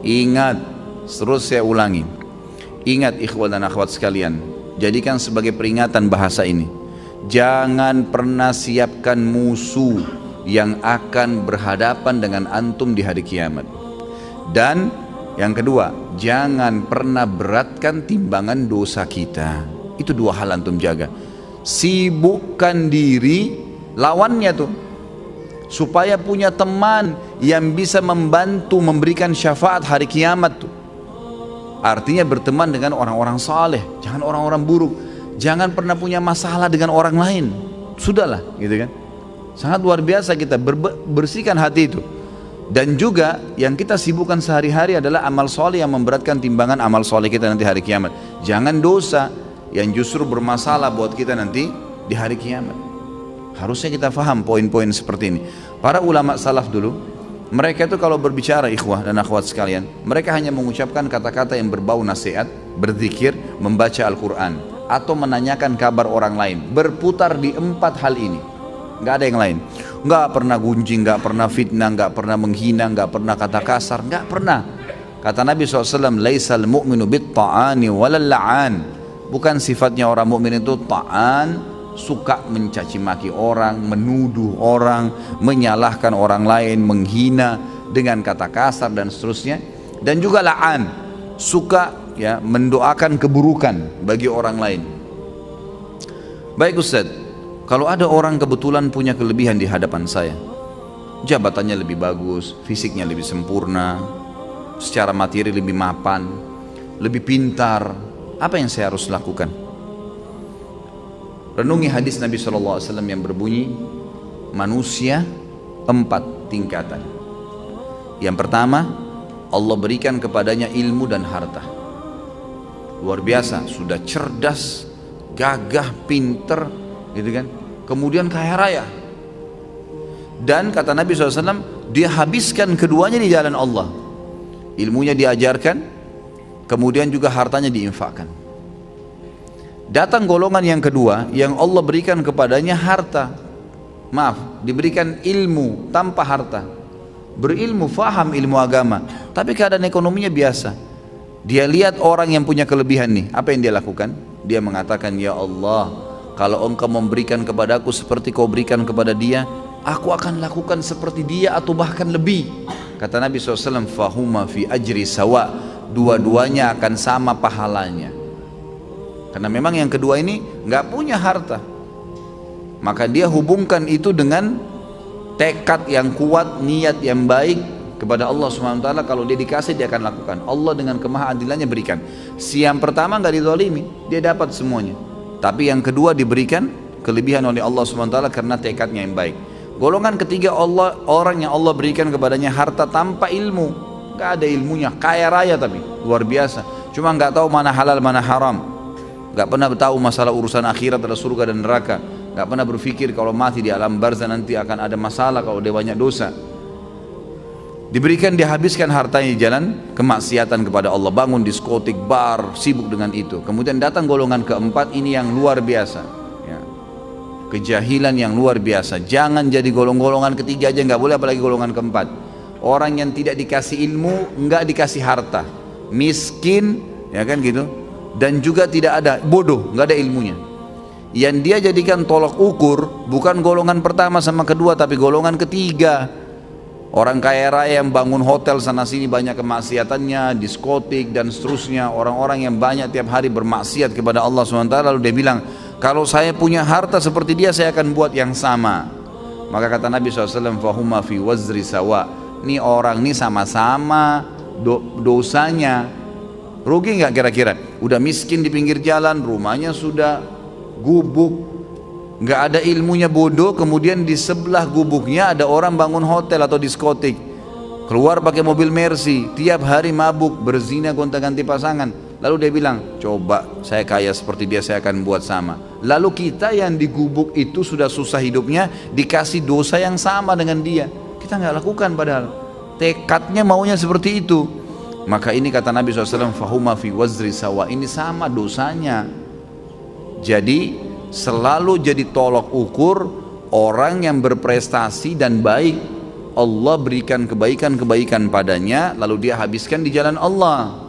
Ingat, terus saya ulangi. Ingat ikhwan dan akhwat sekalian, jadikan sebagai peringatan bahasa ini. Jangan pernah siapkan musuh yang akan berhadapan dengan antum di hari kiamat. Dan yang kedua, jangan pernah beratkan timbangan dosa kita. Itu dua hal antum jaga. Sibukkan diri lawannya tuh, supaya punya teman yang bisa membantu memberikan syafaat hari kiamat tuh. Artinya berteman dengan orang-orang saleh, jangan orang-orang buruk. Jangan pernah punya masalah dengan orang lain. Sudahlah, gitu kan. Sangat luar biasa kita bersihkan hati itu. Dan juga yang kita sibukkan sehari-hari adalah amal soleh yang memberatkan timbangan amal soleh kita nanti hari kiamat. Jangan dosa yang justru bermasalah buat kita nanti di hari kiamat. Harusnya kita faham poin-poin seperti ini. Para ulama salaf dulu, mereka itu kalau berbicara ikhwah dan akhwat sekalian, mereka hanya mengucapkan kata-kata yang berbau nasihat, berzikir, membaca Al-Quran, atau menanyakan kabar orang lain. Berputar di 4 hal ini, nggak ada yang lain. Nggak pernah gunjing, nggak pernah fitnah, nggak pernah menghina, nggak pernah kata kasar, nggak pernah. Kata Nabi SAW, laisal mu'minu bit-ta'ani walal la'an. Bukan sifatnya orang mukmin itu ta'an, suka mencaci maki orang, menuduh orang, menyalahkan orang lain, menghina dengan kata kasar dan seterusnya. Dan juga la'an, suka ya mendoakan keburukan bagi orang lain. Baik Ustaz, kalau ada orang kebetulan punya kelebihan di hadapan saya, jabatannya lebih bagus, fisiknya lebih sempurna, secara materi lebih mapan, lebih pintar, apa yang saya harus lakukan? Renungi hadis Nabi SAW yang berbunyi, manusia 4 tingkatan. Yang pertama, Allah berikan kepadanya ilmu dan harta. Luar biasa, sudah cerdas, gagah, pinter, gitu kan. Kemudian kaya raya. Dan kata Nabi SAW, dia habiskan keduanya di jalan Allah. Ilmunya diajarkan, kemudian juga hartanya diinfakkan. Datang golongan yang kedua, yang Allah berikan kepadanya harta. Maaf, diberikan ilmu tanpa harta. Berilmu, faham ilmu agama, tapi keadaan ekonominya biasa. Dia lihat orang yang punya kelebihan nih, apa yang dia lakukan? Dia mengatakan, ya Allah, kalau engkau memberikan kepadaku seperti kau berikan kepada dia, aku akan lakukan seperti dia atau bahkan lebih. Kata Nabi SAW, fahuma fi ajri sawa, dua-duanya akan sama pahalanya. Karena memang yang kedua ini nggak punya harta, maka dia hubungkan itu dengan tekad yang kuat, niat yang baik kepada Allah SWT. Kalau dia dikasih, dia akan lakukan. Allah dengan kemahaadilannya berikan. Si yang pertama nggak dizalimi, dia dapat semuanya. Tapi yang kedua diberikan kelebihan oleh Allah SWT karena tekadnya yang baik. Golongan ketiga, orang yang Allah berikan kepadanya harta tanpa ilmu, nggak ada ilmunya, kaya raya tapi luar biasa, cuma nggak tahu mana halal mana haram, nggak pernah tahu masalah urusan akhirat, ada surga dan neraka, nggak pernah berpikir kalau mati di alam barzah nanti akan ada masalah kalau dia banyak dosa. Diberikan, dihabiskan hartanya di jalan kemaksiatan kepada Allah, bangun diskotik, bar, sibuk dengan itu. Kemudian datang golongan keempat, ini yang luar biasa ya. Kejahilan yang luar biasa. Jangan jadi golongan ketiga aja, nggak boleh, apalagi golongan keempat. Orang yang tidak dikasih ilmu, nggak dikasih harta, miskin ya kan gitu, dan juga tidak ada, bodoh, nggak ada ilmunya. Yang dia jadikan tolok ukur bukan golongan pertama sama kedua, tapi golongan ketiga. Orang kaya raya yang bangun hotel sana sini banyak kemaksiatannya, diskotik dan seterusnya. Orang-orang yang banyak tiap hari bermaksiat kepada Allah SWT, lalu dia bilang, kalau saya punya harta seperti dia, saya akan buat yang sama. Maka kata Nabi SAW, fahuma fi wazri sawa. Ini orang ini sama-sama dosanya. Rugi nggak kira-kira? Udah miskin di pinggir jalan, rumahnya sudah gubuk, nggak ada ilmunya, bodoh. Kemudian di sebelah gubuknya ada orang bangun hotel atau diskotik, keluar pakai mobil Mercy, tiap hari mabuk, berzina, gonta-ganti pasangan. Lalu dia bilang, coba saya kaya seperti dia, saya akan buat sama. Lalu kita yang di gubuk itu sudah susah hidupnya, dikasih dosa yang sama dengan dia, kita nggak lakukan, padahal tekadnya maunya seperti itu. Maka ini kata Nabi SAW, fahuma fi wazri sawa, ini sama dosanya. Jadi selalu jadi tolok ukur orang yang berprestasi dan baik, Allah berikan kebaikan-kebaikan padanya lalu dia habiskan di jalan Allah.